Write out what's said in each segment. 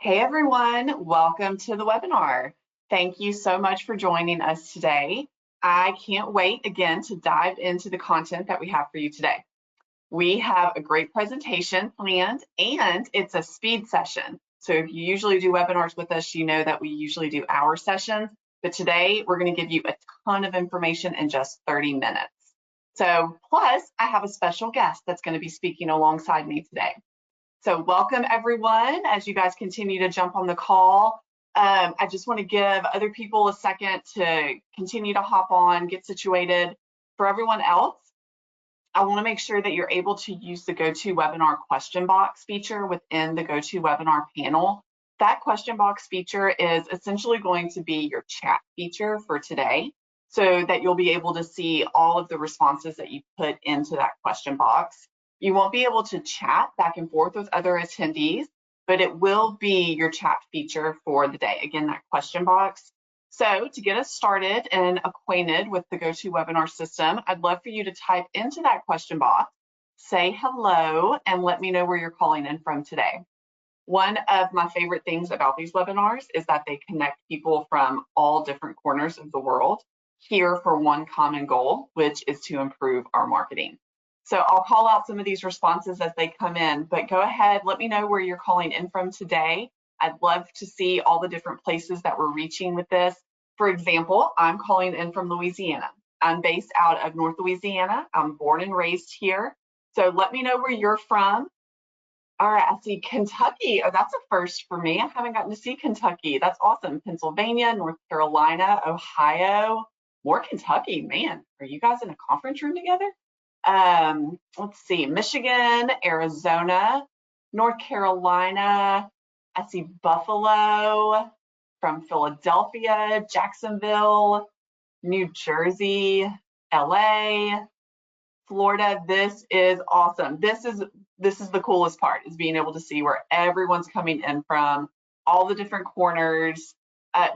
Hey everyone, welcome to the webinar. Thank you so much for joining us today. I can't wait again to dive into the content that we have for you today. We have a great presentation planned and it's a speed session. So if you usually do webinars with us, you know that we usually do hour sessions, but today we're going to give you a ton of information in just 30 minutes. So plus I have a special guest that's going to be speaking alongside me today. So welcome everyone as you guys continue to jump on the call. I just want to give other people a second to continue to hop on, get situated. For everyone else, I want to make sure that you're able to use the GoToWebinar question box feature within the GoToWebinar panel. That question box feature is essentially going to be your chat feature for today, so that you'll be able to see all of the responses that you put into that question box. You won't be able to chat back and forth with other attendees, but it will be your chat feature for the day. Again, that question box. So to get us started and acquainted with the GoToWebinar system, I'd love for you to type into that question box, say hello, and let me know where you're calling in from today. One of my favorite things about these webinars is that they connect people from all different corners of the world here for one common goal, which is to improve our marketing. So I'll call out some of these responses as they come in, but go ahead, let me know where you're calling in from today. I'd love to see all the different places that we're reaching with this. For example, I'm calling in from Louisiana. I'm based out of North Louisiana. I'm born and raised here. So let me know where you're from. All right, I see Kentucky. Oh, that's a first for me. I haven't gotten to see Kentucky. That's awesome. Pennsylvania, North Carolina, Ohio, more Kentucky. Man, are you guys in a conference room together? Let's see, Michigan, Arizona, North Carolina. I see Buffalo, from Philadelphia, Jacksonville, New Jersey, LA, Florida. This is awesome. This is the coolest part, is being able to see where everyone's coming in from, all the different corners.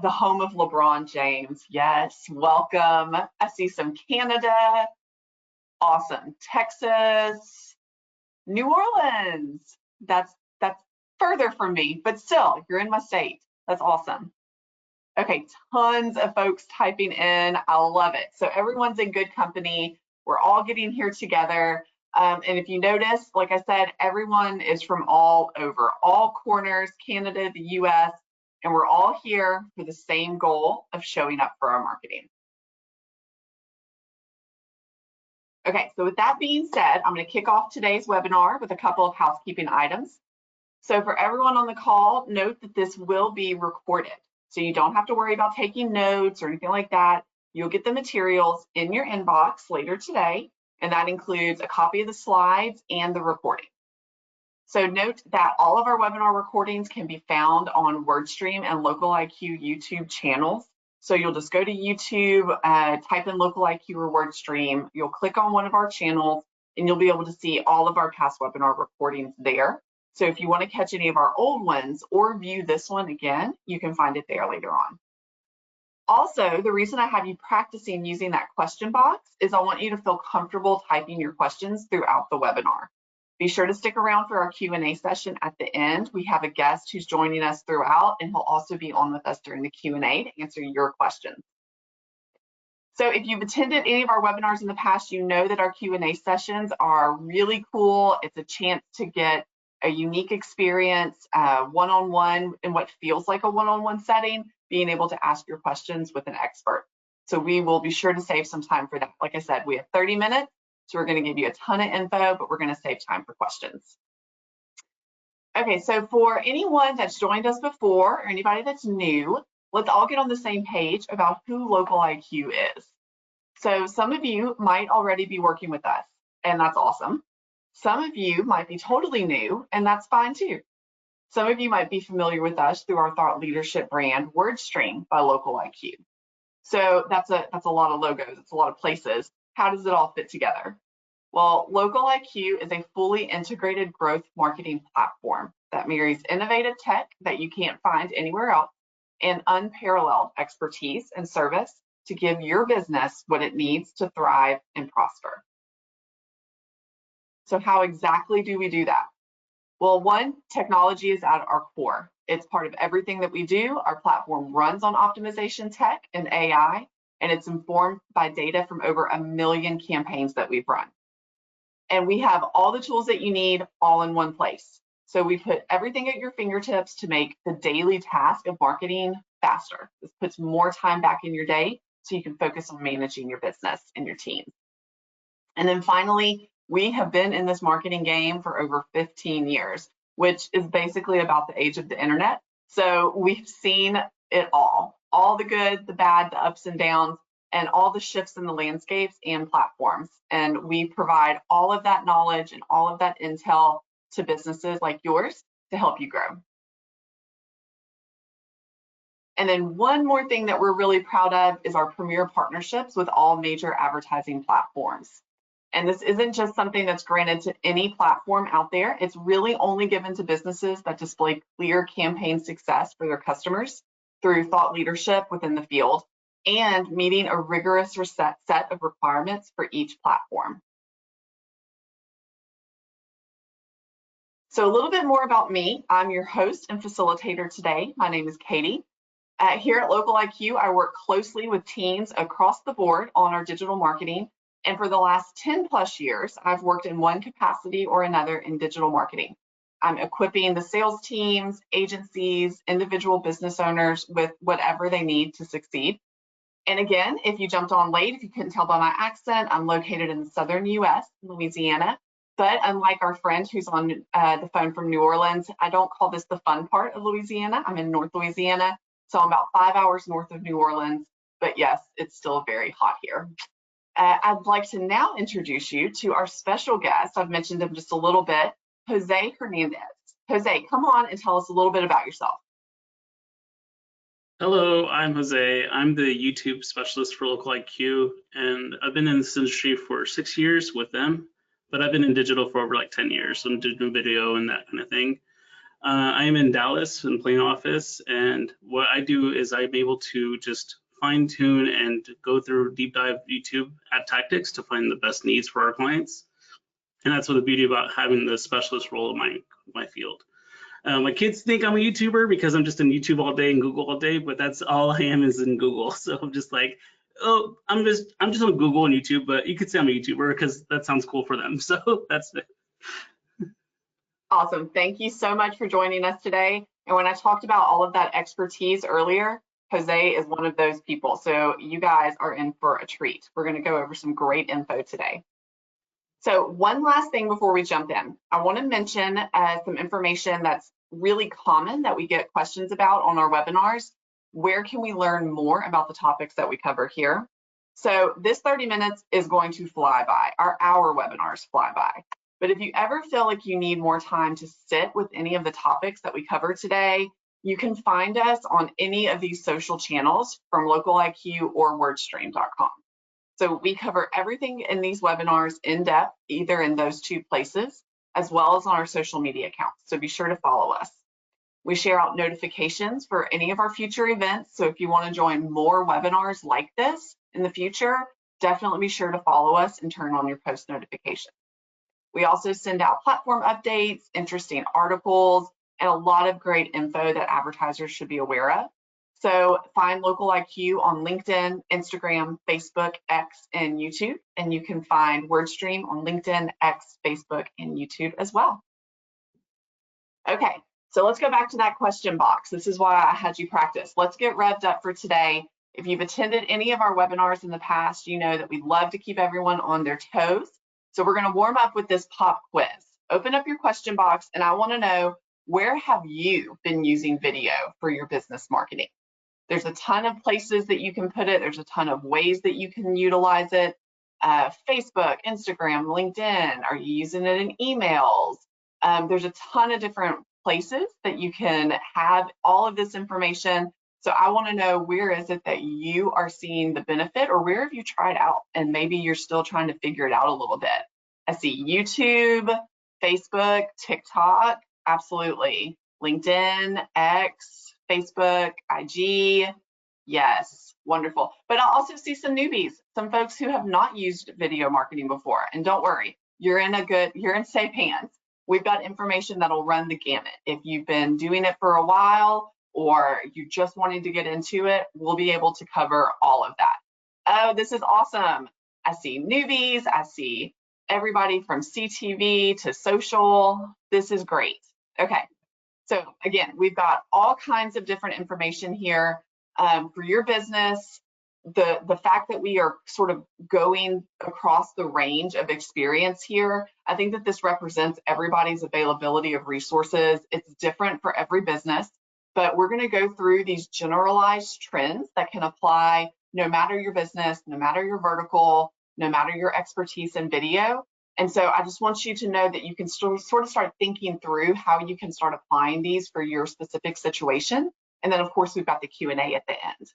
The home of LeBron James. Yes, welcome. I see some Canada. Awesome. Texas, New Orleans. That's further from me, but still, you're in my state. That's awesome. Okay, tons of folks typing in. I love it. So everyone's in good company. We're all getting here together. And if you notice, like I said, everyone is from all over, all corners, Canada, the US, and we're all here for the same goal of showing up for our marketing. Okay, so with that being said, I'm going to kick off today's webinar with a couple of housekeeping items. So for everyone on the call, note that this will be recorded. So you don't have to worry about taking notes or anything like that. You'll get the materials in your inbox later today, and that includes a copy of the slides and the recording. So note that all of our webinar recordings can be found on WordStream and LocalIQ YouTube channels. So you'll just go to YouTube, type in LocalIQ or WordStream, you'll click on one of our channels, and you'll be able to see all of our past webinar recordings there. So if you want to catch any of our old ones or view this one again, you can find it there later on. Also, the reason I have you practicing using that question box is I want you to feel comfortable typing your questions throughout the webinar. Be sure to stick around for our Q&A session at the end. We have a guest who's joining us throughout, and he'll also be on with us during the Q&A to answer your questions. So if you've attended any of our webinars in the past, you know that our Q&A sessions are really cool. It's a chance to get a unique experience, one-on-one in what feels like a one-on-one setting, being able to ask your questions with an expert. So we will be sure to save some time for that. Like I said, we have 30 minutes. So we're going to give you a ton of info, but we're going to save time for questions. Okay, so for anyone that's joined us before or anybody that's new, let's all get on the same page about who LocalIQ is. So some of you might already be working with us, and that's awesome. Some of you might be totally new, and that's fine too. Some of you might be familiar with us through our thought leadership brand, WordStream by LocalIQ. So that's a lot of logos, it's a lot of places. How does it all fit together? Well, LocalIQ is a fully integrated growth marketing platform that marries innovative tech that you can't find anywhere else and unparalleled expertise and service to give your business what it needs to thrive and prosper. So how exactly do we do that? Well, one, technology is at our core. It's part of everything that we do. Our platform runs on optimization tech and AI, and it's informed by data from over 1 million campaigns that we've run. And we have all the tools that you need all in one place. So we put everything at your fingertips to make the daily task of marketing faster. This puts more time back in your day so you can focus on managing your business and your team. And then finally, we have been in this marketing game for over 15 years, which is basically about the age of the internet. So we've seen it all the good, the bad, the ups and downs, and all the shifts in the landscapes and platforms. And we provide all of that knowledge and all of that intel to businesses like yours to help you grow. And then one more thing that we're really proud of is our premier partnerships with all major advertising platforms. And this isn't just something that's granted to any platform out there. It's really only given to businesses that display clear campaign success for their customers through thought leadership within the field and meeting a rigorous set of requirements for each platform. So a little bit more about me. I'm your host and facilitator today. My name is Katie. Here at Local IQ, I work closely with teams across the board on our digital marketing. And for the last 10 plus years, I've worked in one capacity or another in digital marketing. I'm equipping the sales teams, agencies, individual business owners with whatever they need to succeed. And again, if you jumped on late, if you couldn't tell by my accent, I'm located in the southern US, Louisiana. But unlike our friend who's on the phone from New Orleans, I don't call this the fun part of Louisiana. I'm in North Louisiana, so I'm about 5 hours north of New Orleans. But yes, it's still very hot here. I'd like to now introduce you to our special guest. I've mentioned him just a little bit, Jose Hernandez. Jose, come on and tell us a little bit about yourself. Hello, I'm Jose. I'm the YouTube specialist for Local IQ, and I've been in this industry for 6 years with them, but I've been in digital for over like 10 years, so I'm doing video and that kind of thing. I am in Dallas in plain office, and what I do is I'm able to just fine tune and go through deep dive YouTube ad tactics to find the best needs for our clients. And that's what the beauty about having the specialist role in my field. My kids think I'm a YouTuber because I'm just in YouTube all day and Google all day, but that's all I am is in Google. So I'm just like, oh, I'm just on Google and YouTube, but you could say I'm a YouTuber because that sounds cool for them. So that's it. Awesome. Thank you so much for joining us today. And when I talked about all of that expertise earlier, Jose is one of those people. So you guys are in for a treat. We're going to go over some great info today. So one last thing before we jump in, I want to mention some information that's really common that we get questions about on our webinars. Where can we learn more about the topics that we cover here? So this 30 minutes is going to fly by. Our hour webinars fly by. But if you ever feel like you need more time to sit with any of the topics that we cover today, you can find us on any of these social channels from Local IQ or wordstream.com. So we cover everything in these webinars in depth, either in those two places, as well as on our social media accounts. So be sure to follow us. We share out notifications for any of our future events. So if you want to join more webinars like this in the future, definitely be sure to follow us and turn on your post notifications. We also send out platform updates, interesting articles, and a lot of great info that advertisers should be aware of. So find Local IQ on LinkedIn, Instagram, Facebook, X, and YouTube. And you can find WordStream on LinkedIn, X, Facebook, and YouTube as well. Okay, so let's go back to that question box. This is why I had you practice. Let's get revved up for today. If you've attended any of our webinars in the past, you know that we love to keep everyone on their toes. So we're going to warm up with this pop quiz. Open up your question box, and I want to know, where have you been using video for your business marketing? There's a ton of places that you can put it. There's a ton of ways that you can utilize it. Facebook, Instagram, LinkedIn. Are you using it in emails? There's a ton of different places that you can have all of this information. So I want to know, where is it that you are seeing the benefit, or where have you tried out and maybe you're still trying to figure it out a little bit? I see YouTube, Facebook, TikTok, absolutely. LinkedIn, X, Facebook, IG, yes, wonderful. But I'll also see some newbies, some folks who have not used video marketing before. And don't worry, you're in safe hands. We've got information that'll run the gamut. If you've been doing it for a while or you just wanted to get into it, we'll be able to cover all of that. Oh, this is awesome. I see newbies, I see everybody from CTV to social. This is great. Okay, so again, we've got all kinds of different information here for your business. The fact that we are sort of going across the range of experience here, I think that this represents everybody's availability of resources. It's different for every business, but we're going to go through these generalized trends that can apply no matter your business, no matter your vertical, no matter your expertise in video. And so I just want you to know that you can sort of start thinking through how you can start applying these for your specific situation. And then of course, we've got the Q&A at the end.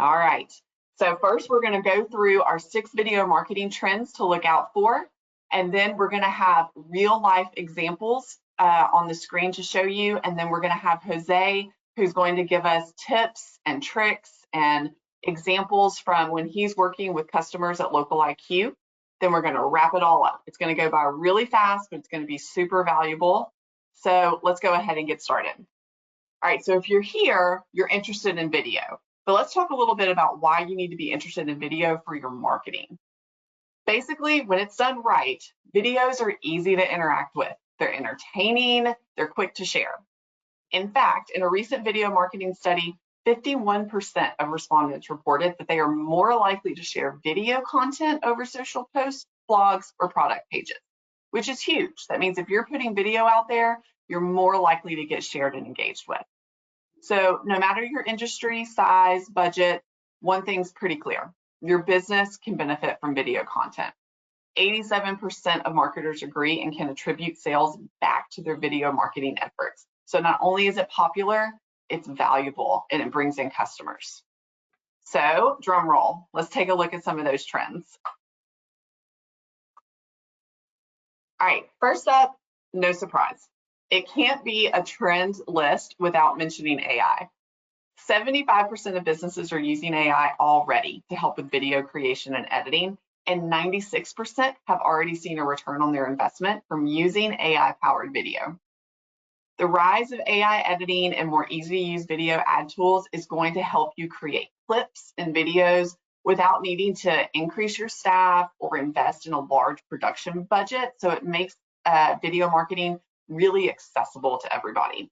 All right, so first we're going to go through our 6 video marketing trends to look out for, and then we're going to have real life examples on the screen to show you, and then we're going to have Jose, who's going to give us tips and tricks and examples from when he's working with customers at Local IQ. Then we're going to wrap it all up. It's going to go by really fast, but it's going to be super valuable. So let's go ahead and get started. All right, so if you're here, you're interested in video. But let's talk a little bit about why you need to be interested in video for your marketing. Basically, when it's done right, videos are easy to interact with. They're entertaining, they're quick to share. In fact, in a recent video marketing study, 51% of respondents reported that they are more likely to share video content over social posts, blogs, or product pages, which is huge. That means if you're putting video out there, you're more likely to get shared and engaged with. So no matter your industry, size, budget, one thing's pretty clear. Your business can benefit from video content. 87% of marketers agree and can attribute sales back to their video marketing efforts. So not only is it popular, it's valuable and it brings in customers. So drum roll, let's take a look at some of those trends. All right, first up, no surprise. It can't be a trend list without mentioning AI. 75% of businesses are using AI already to help with video creation and editing, and 96% have already seen a return on their investment from using AI-powered video. The rise of AI editing and more easy-to-use video ad tools is going to help you create clips and videos without needing to increase your staff or invest in a large production budget. So it makes video marketing really accessible to everybody.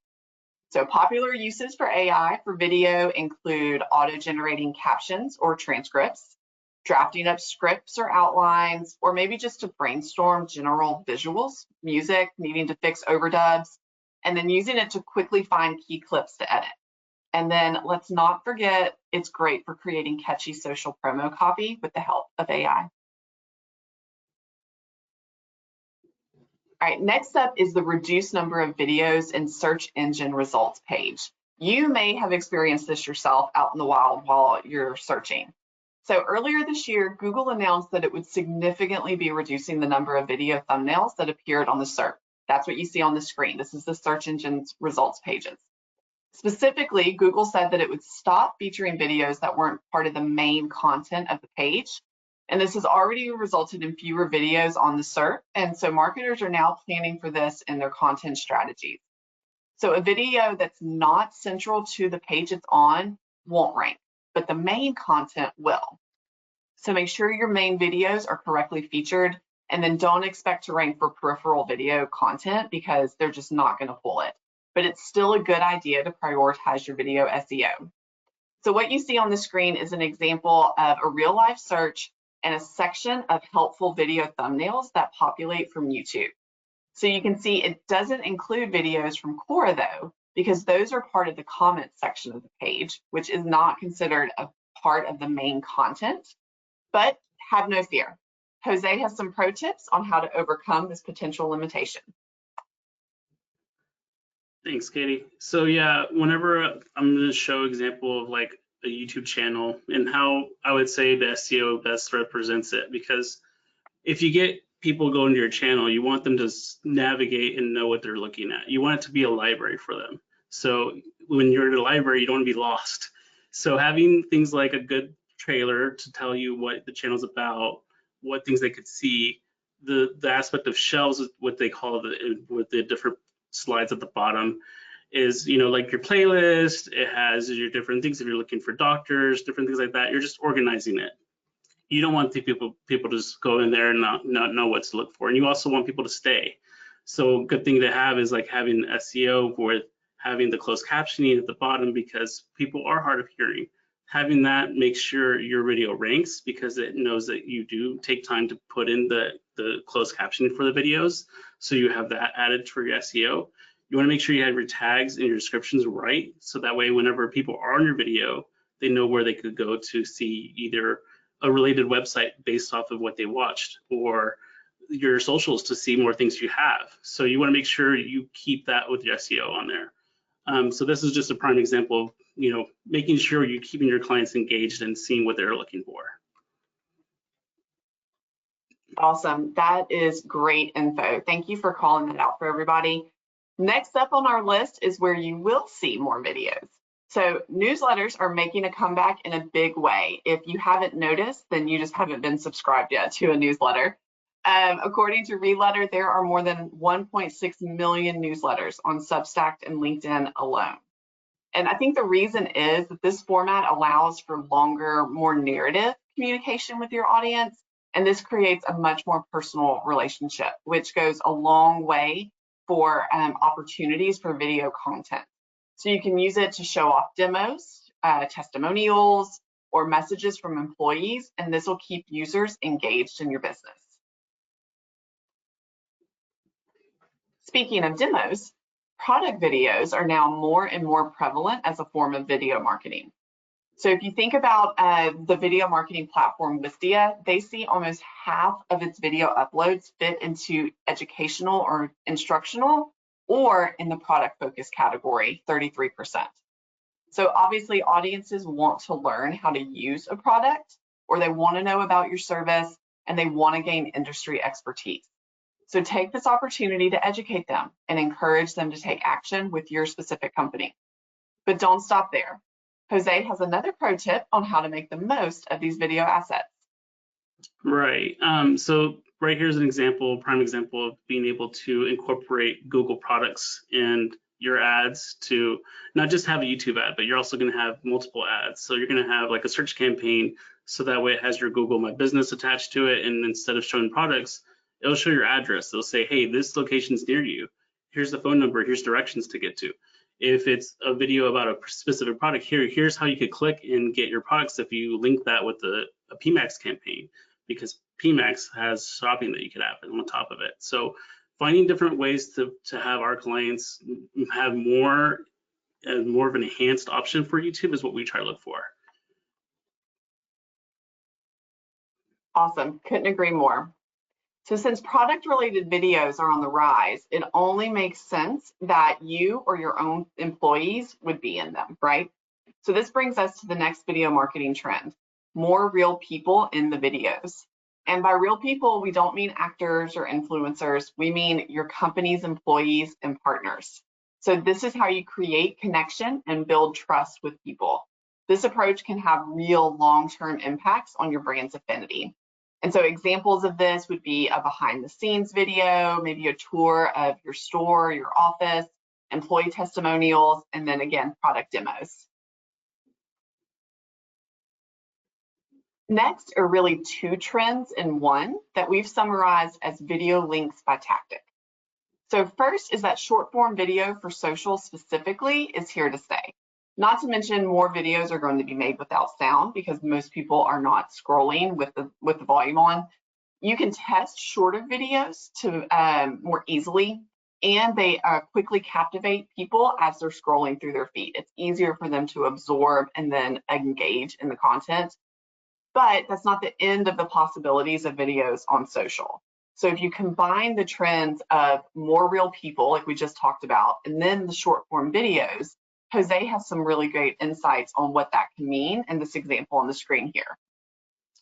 So popular uses for AI for video include auto-generating captions or transcripts, drafting up scripts or outlines, or maybe just to brainstorm general visuals, music, needing to fix overdubs, and then using it to quickly find key clips to edit. And then let's not forget, it's great for creating catchy social promo copy with the help of AI. All right, next up is the reduced number of videos in search engine results page. You may have experienced this yourself out in the wild while you're searching. So earlier this year, Google announced that it would significantly be reducing the number of video thumbnails that appeared on the SERP. That's what you see on the screen. This is the search engine's results pages. Specifically, Google said that it would stop featuring videos that weren't part of the main content of the page. And this has already resulted in fewer videos on the SERP. And so marketers are now planning for this in their content strategies. So a video that's not central to the page it's on won't rank, but the main content will. So make sure your main videos are correctly featured, and then don't expect to rank for peripheral video content because they're just not going to pull it. But it's still a good idea to prioritize your video SEO. So what you see on the screen is an example of a real life search and a section of helpful video thumbnails that populate from YouTube. So you can see it doesn't include videos from Quora though, because those are part of the comment section of the page, which is not considered a part of the main content. But have no fear. Jose has some pro tips on how to overcome this potential limitation. Thanks, Katie. So yeah, whenever I'm going to show example of like a YouTube channel and how I would say the SEO best represents it, because if you get people going to your channel, you want them to navigate and know what they're looking at. You want it to be a library for them. So when you're in a library, you don't want to be lost. So having things like a good trailer to tell you what the channel's about, what things they could see, the aspect of shelves, what they call with the different slides at the bottom, is, you know, like your playlist. It has your different things. If you're looking for doctors, different things like that, you're just organizing it. You don't want the people to just go in there and not know what to look for, and you also want people to stay. So good thing to have is like having SEO with having the closed captioning at the bottom, because people are hard of hearing. Having that makes sure your video ranks, because it knows that you do take time to put in the closed captioning for the videos. So you have that added for your SEO. You want to make sure you have your tags and your descriptions right, so that way whenever people are on your video, they know where they could go to see either a related website based off of what they watched, or your socials to see more things you have. So you want to make sure you keep that with your SEO on there. So this is just a prime example of, you know, making sure you're keeping your clients engaged and seeing what they're looking for. Awesome. That is great info. Thank you for calling that out for everybody. Next up on our list is where you will see more videos. So newsletters are making a comeback in a big way. If you haven't noticed, then you just haven't been subscribed yet to a newsletter. According to ReadLetter, there are more than 1.6 million newsletters on Substack and LinkedIn alone. And I think the reason is that this format allows for longer, more narrative communication with your audience, and this creates a much more personal relationship, which goes a long way for opportunities for video content. So you can use it to show off demos, testimonials, or messages from employees, and this will keep users engaged in your business. Speaking of demos, product videos are now more and more prevalent as a form of video marketing. So if you think about the video marketing platform Wistia, they see almost half of its video uploads fit into educational or instructional, or in the product focus category, 33%. So obviously audiences want to learn how to use a product, or they want to know about your service, and they want to gain industry expertise. So take this opportunity to educate them and encourage them to take action with your specific company. But don't stop there. Jose has another pro tip on how to make the most of these video assets. Right. So right here's an example, prime example of being able to incorporate Google products and your ads to not just have a YouTube ad, but you're also going to have multiple ads. So you're going to have like a search campaign, so that way it has your Google My Business attached to it, and instead of showing products, it'll show your address. It'll say, hey, this location's near you. Here's the phone number. Here's directions to get to. If it's a video about a specific product, here's how you could click and get your products if you link that with a PMAX campaign, because PMAX has shopping that you could have on top of it. So finding different ways to have our clients have more of an enhanced option for YouTube is what we try to look for. Awesome. Couldn't agree more. So since product-related videos are on the rise, it only makes sense that you or your own employees would be in them, right? So this brings us to the next video marketing trend: more real people in the videos. And by real people, we don't mean actors or influencers. We mean your company's employees and partners. So this is how you create connection and build trust with people. This approach can have real long-term impacts on your brand's affinity. And so examples of this would be a behind the scenes video, maybe a tour of your store, your office, employee testimonials, and then again, product demos. Next are really two trends in one that we've summarized as video links by tactic. So first is that short form video for social specifically is here to stay. Not to mention more videos are going to be made without sound, because most people are not scrolling with the volume on. You can test shorter videos to more easily, and they quickly captivate people as they're scrolling through their feed. It's easier for them to absorb and then engage in the content. But that's not the end of the possibilities of videos on social. So if you combine the trends of more real people, like we just talked about, and then the short form videos, Jose has some really great insights on what that can mean in this example on the screen here.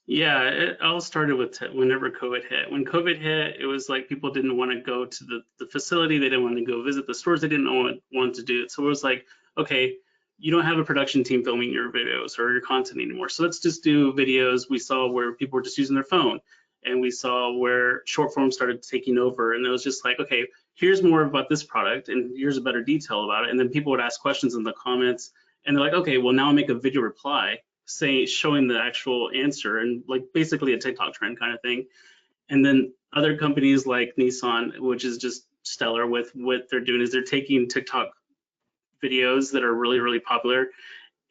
Yeah, it all started with whenever COVID hit. When COVID hit, it was like people didn't want to go to the facility. They didn't want to go visit the stores. They didn't want to do it. So it was like, okay, you don't have a production team filming your videos or your content anymore. So let's just do videos we saw where people were just using their phone. and we saw where short form started taking over, and it was just like, okay, here's more about this product and here's a better detail about it. And then people would ask questions in the comments, and they're like, okay, well, now I'll make a video reply showing the actual answer, and like basically a TikTok trend kind of thing. And then other companies like Nissan, which is just stellar with what they're doing, is they're taking TikTok videos that are really, really popular,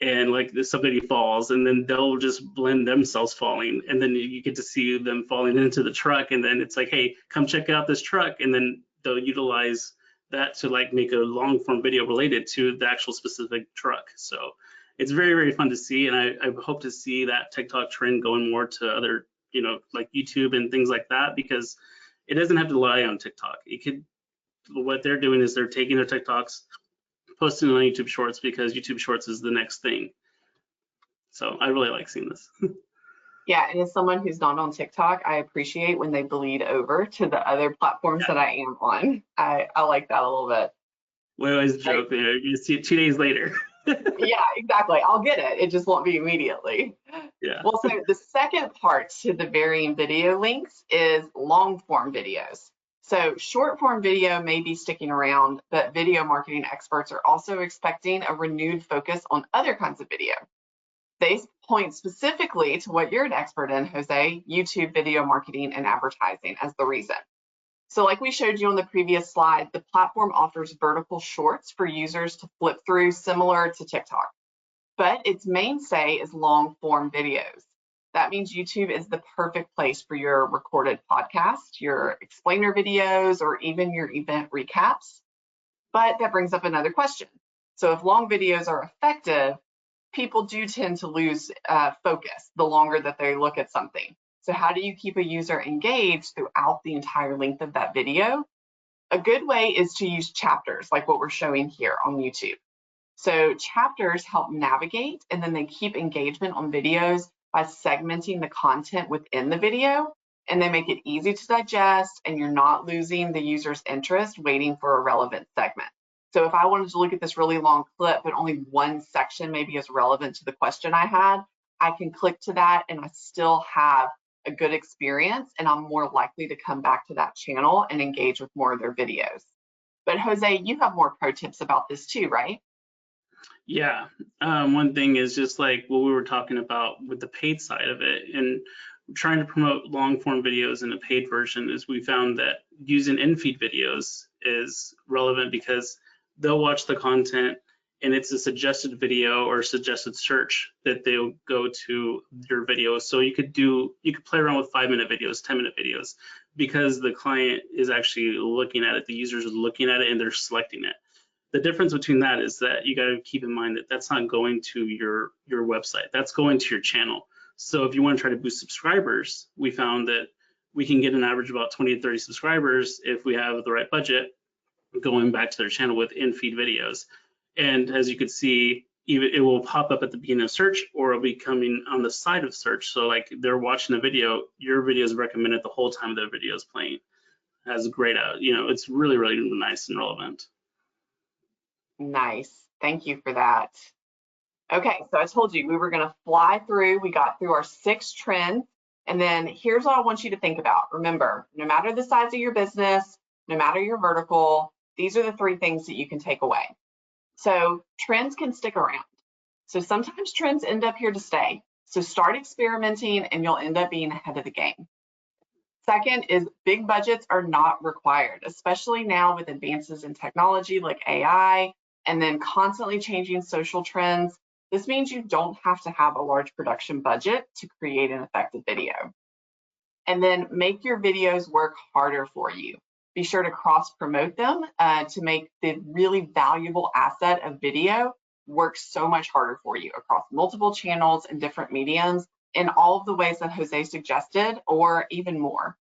and like somebody falls, and then they'll just blend themselves falling, and then you get to see them falling into the truck, and then it's like, hey, come check out this truck, and then they'll utilize that to like make a long form video related to the actual specific truck. So it's very, very fun to see, and I hope to see that TikTok trend going more to other, you know, like YouTube and things like that, because it doesn't have to rely on TikTok. It could, what they're doing is they're taking their TikToks, posting on YouTube Shorts, because YouTube Shorts is the next thing. So I really like seeing this. Yeah, and as someone who's not on TikTok, I appreciate when they bleed over to the other platforms that I am on. I like that a little bit. We always joke, you know, you see it 2 days later. Yeah, exactly. I'll get it. It just won't be immediately. Yeah. Well, so the second part to the varying video links is long form videos. So short form video may be sticking around, but video marketing experts are also expecting a renewed focus on other kinds of video. They point specifically to what you're an expert in, Jose, YouTube video marketing and advertising as the reason. So like we showed you on the previous slide, the platform offers vertical shorts for users to flip through, similar to TikTok. But its mainstay is long form videos. That means YouTube is the perfect place for your recorded podcast, your explainer videos, or even your event recaps. But that brings up another question. So if long videos are effective, people do tend to lose focus the longer that they look at something. So how do you keep a user engaged throughout the entire length of that video? A good way is to use chapters like what we're showing here on YouTube. So chapters help navigate, and then they keep engagement on videos by segmenting the content within the video, and they make it easy to digest, and you're not losing the user's interest waiting for a relevant segment. So if I wanted to look at this really long clip, but only one section maybe is relevant to the question I had, I can click to that and I still have a good experience, and I'm more likely to come back to that channel and engage with more of their videos. But Jose, you have more pro tips about this too, right? Yeah. One thing is just like what we were talking about with the paid side of it, and trying to promote long form videos in a paid version, is we found that using Infeed videos is relevant, because they'll watch the content and it's a suggested video or suggested search that they'll go to your video. So you could play around with 5-minute videos, 10-minute videos, because the client is actually looking at it, the users are looking at it, and they're selecting it. The difference between that is that you got to keep in mind that that's not going to your website, that's going to your channel. So if you want to try to boost subscribers, we found that we can get an average of about 20 to 30 subscribers if we have the right budget going back to their channel with in-feed videos. And as you can see, it will pop up at the beginning of search, or it'll be coming on the side of search. So like they're watching a video, your video is recommended the whole time the video is playing. It has a great out, you know, it's really, really nice and relevant. Nice. Thank you for that. Okay, so I told you we were going to fly through. We got through our 6 trends. And then here's what I want you to think about. Remember, no matter the size of your business, no matter your vertical, these are the 3 things that you can take away. So trends can stick around. So sometimes trends end up here to stay. So start experimenting and you'll end up being ahead of the game. Second is big budgets are not required, especially now with advances in technology like AI, and then constantly changing social trends. This means you don't have to have a large production budget to create an effective video. And then make your videos work harder for you. Be sure to cross-promote them to make the really valuable asset of video work so much harder for you across multiple channels and different mediums in all of the ways that Jose suggested, or even more.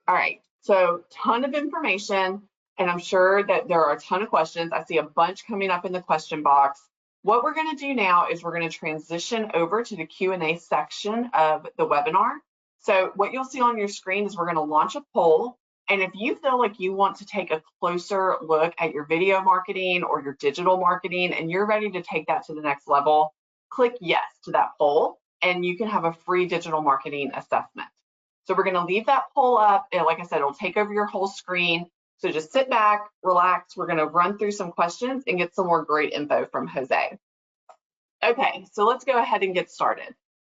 All right, so ton of information, and I'm sure that there are a ton of questions. I see a bunch coming up in the question box. What we're going to do now is we're going to transition over to the Q&A section of the webinar. So what you'll see on your screen is we're going to launch a poll. And if you feel like you want to take a closer look at your video marketing or your digital marketing, and you're ready to take that to the next level, click yes to that poll, and you can have a free digital marketing assessment. So we're going to leave that poll up, and like I said, it'll take over your whole screen. So just sit back, relax. We're going to run through some questions and get some more great info from Jose. Okay, so let's go ahead and get started.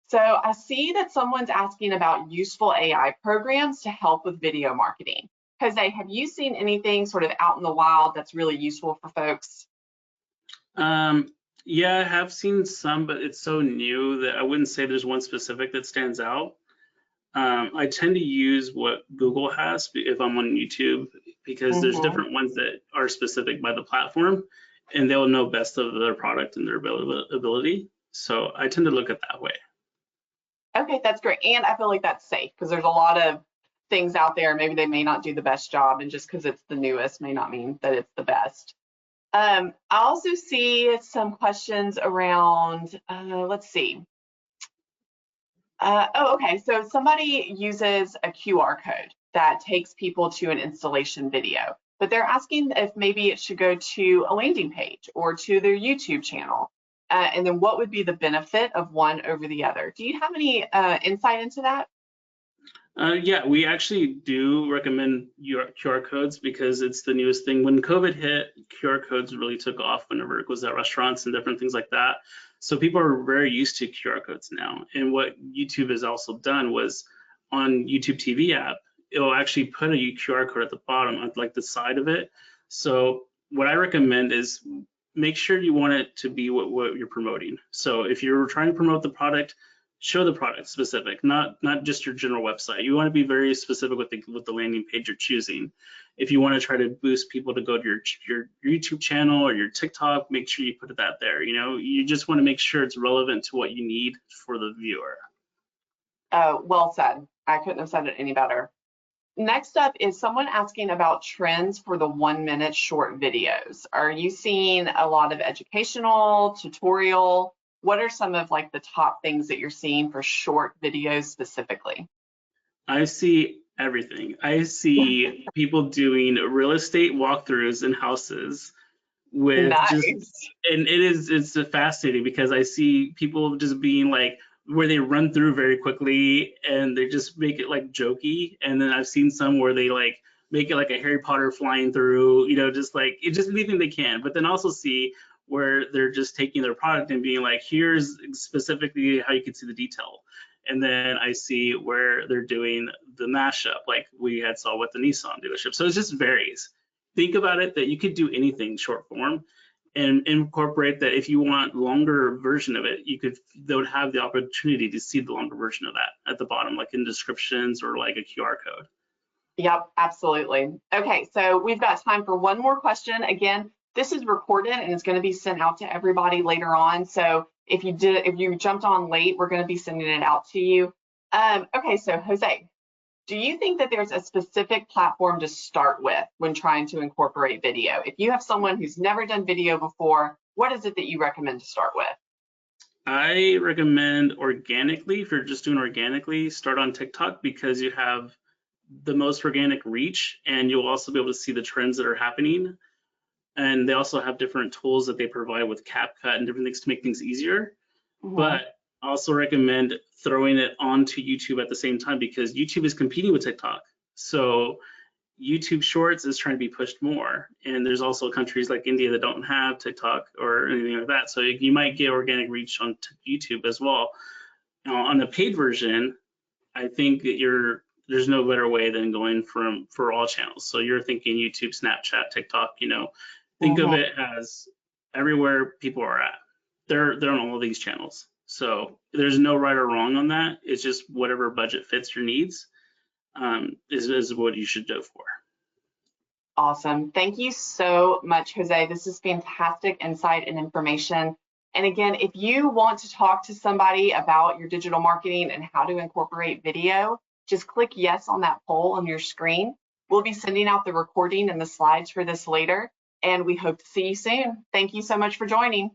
So I see that someone's asking about useful AI programs to help with video marketing. Jose, have you seen anything sort of out in the wild that's really useful for folks? Yeah, I have seen some, but it's so new that I wouldn't say there's one specific that stands out. I tend to use what Google has if I'm on YouTube, because there's different ones that are specific by the platform, and they'll know best of their product and their ability. So I tend to look at that way. Okay, that's great. And I feel like that's safe because there's a lot of things out there. Maybe they may not do the best job, and just because it's the newest may not mean that it's the best. I also see some questions around, let's see. Okay, so somebody uses a QR code that takes people to an installation video, but they're asking if maybe it should go to a landing page or to their YouTube channel. And then what would be the benefit of one over the other? Do you have any insight into that? Yeah, we actually do recommend QR codes because it's the newest thing. When COVID hit, QR codes really took off whenever it was at restaurants and different things like that. So people are very used to QR codes now. And what YouTube has also done was on YouTube TV app, it'll actually put a QR code at the bottom, on like the side of it. So what I recommend is make sure you want it to be what you're promoting. So if you're trying to promote the product, show the product specific, not just your general website. You want to be very specific with the landing page you're choosing. If you want to try to boost people to go to your YouTube channel or your TikTok, make sure you put that there. You know, you just want to make sure it's relevant to what you need for the viewer. Well said. I couldn't have said it any better. Next up is someone asking about trends for the 1-minute short videos. Are you seeing a lot of educational, tutorial? What are some of like the top things that you're seeing for short videos specifically? I see everything. I see people doing real estate walkthroughs in houses with just, Nice. and it's fascinating because I see people just being like, where they run through very quickly and they just make it like jokey. And then I've seen some where they like make it like a Harry Potter flying through, you know, just like it's just anything they can. But then also see where they're just taking their product and being like, here's specifically how you can see the detail. And then I see where they're doing the mashup, like we had saw with the Nissan dealership. So it just varies. Think about it that you could do anything short form and incorporate that. If you want longer version of it, they would have the opportunity to see the longer version of that at the bottom, like in descriptions or like a QR code. Yep, absolutely. Okay, so we've got time for one more question. Again, this is recorded and it's going to be sent out to everybody later on. So if you jumped on late, we're going to be sending it out to you. Okay, so Jose, do you think that there's a specific platform to start with when trying to incorporate video? If you have someone who's never done video before, what is it that you recommend to start with? I recommend organically, if you're just doing organically, start on TikTok because you have the most organic reach and you'll also be able to see the trends that are happening. And they also have different tools that they provide with CapCut and different things to make things easier. But I also recommend throwing it onto YouTube at the same time because YouTube is competing with TikTok. So YouTube Shorts is trying to be pushed more. And there's also countries like India that don't have TikTok or anything like that. So you might get organic reach on YouTube as well. Now, on the paid version, I think that there's no better way than going for all channels. So you're thinking YouTube, Snapchat, TikTok, you know, think of it as everywhere people are at. They're on all of these channels. So there's no right or wrong on that. It's just whatever budget fits your needs is what you should go for. Awesome. Thank you so much, Jose. This is fantastic insight and information. And again, if you want to talk to somebody about your digital marketing and how to incorporate video, just click yes on that poll on your screen. We'll be sending out the recording and the slides for this later, and we hope to see you soon. Thank you so much for joining.